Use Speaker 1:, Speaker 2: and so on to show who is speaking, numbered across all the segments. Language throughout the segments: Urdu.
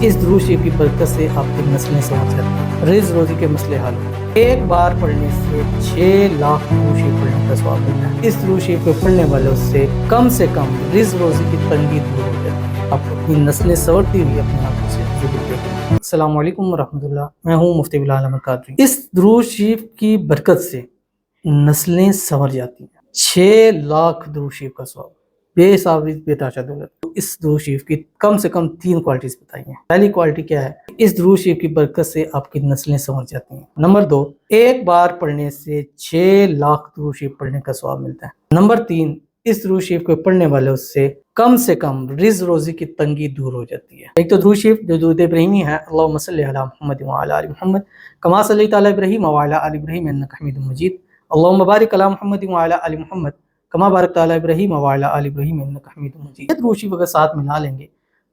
Speaker 1: اس درود شریف کی برکت سے آپ کی نسلیں سمجھ جاتی ہیں، رزق روزی کے مسئلے حل ہوتے ہیں۔ ایک بار پڑھنے سے 6 لاکھ درود شریف پڑھنے کا ثواب ملتا ہے۔ اس درود شریف کو پڑھنے والوں سے کم رزق روزی کی تنگی دور ہو جاتی ہے۔ آپ اپنی نسلیں سنورتی ہوئی اپنی آنکھوں سے ضرور دیکھیں۔ السلام علیکم ورحمۃ اللہ، میں ہوں مفتی بلال احمد قادری۔ اس درود شریف کی برکت سے نسلیں سنور جاتی ہیں۔ 6 لاکھ درود شریف کا ثواب، بے حساب بے تحاشا دولت۔ اس درود شریف کی کم سے کم 3 کوالٹیز بتائی ہیں۔ پہلی کوالٹی کیا ہے؟ اس درود شریف کی برکت سے آپ کی نسلیں سنور جاتی ہیں۔ نمبر 2، ایک بار پڑھنے سے 6 لاکھ درود شریف پڑھنے کا ثواب ملتا ہے۔ نمبر 3، اس درود شریف کو پڑھنے والوں سے کم رزق روزی کی تنگی دور ہو جاتی ہے۔ ایک تو درود شریف جو درود ابراہیمی ہے، اللہم صلی علی محمد وعلی آل محمد کما صلیت علی ابراہیم وعلی آل ابراہیم انک حمید مجید، اللہم بارک علی محمد وعلی آل محمد کما بارکت علی ابراہیم وعلی آل ابراہیم انک حمید مجید۔ یہ درود شریف اگر ساتھ ملا لیں گے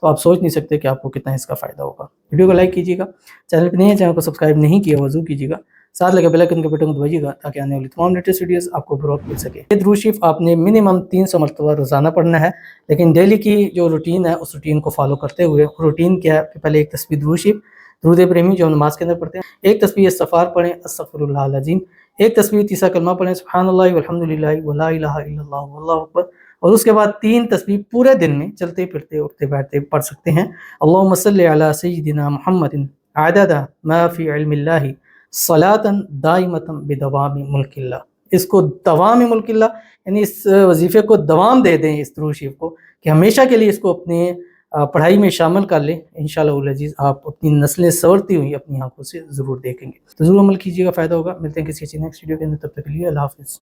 Speaker 1: تو آپ سوچ نہیں سکتے کہ آپ کو کتنا اس کا فائدہ ہوگا۔ ویڈیو کو لائک کیجیے گا، چینل پہ نہیں ہے چینل کو سبسکرائب نہیں کیا وضو کیجیے گا، ساتھ لگے بیل آئکن کے بٹن کو دبائیے گا تاکہ آنے والی تمام لیٹسٹ ویڈیوز آپ کو بروقت مل سکے۔ یہ درود شریف آپ نے منیمم 300 مرتبہ روزانہ پڑھنا ہے، لیکن ڈیلی کی جو روٹین ہے اس روٹین کو فالو کرتے ہوئے۔ روٹین کیا ہے کہ پہلے ایک تسبیح درود شریف درود ابراہیمی جو ہم نماز کے اندر پڑھتے ہیں، ایک تسبیح استغفار پڑھیں استغفر اللہ العظیم، ایک تسبیح تیسرا کلمہ پڑھیں سبحان اللہ والحمد للہ ولا الہ الا اللہ واللہ اکبر، اور اس کے بعد 3 تسبیح پورے دن میں چلتے پھرتے اٹھتے بیٹھتے پڑھ سکتے ہیں۔ اللہم صلی علی سیدنا محمد عدد ما فی علم اللہ صلاۃ دائمۃ بدوام ملک اللہ۔ اس کو دوام ملک اللہ یعنی اس وظیفے کو دوام دے دیں، اس درود شریف کو کہ ہمیشہ کے لیے اس کو اپنے پڑھائی میں شامل کر لیں۔ انشاءاللہ العزیز آپ اپنی نسلیں سنورتی ہوئی اپنی آنکھوں سے ضرور دیکھیں گے، تو ضرور عمل کیجیے گا، فائدہ ہوگا۔ ملتے ہیں کسی اچھی نیکسٹ ویڈیو کے اندر، تب تک کے لیے اللہ حافظ۔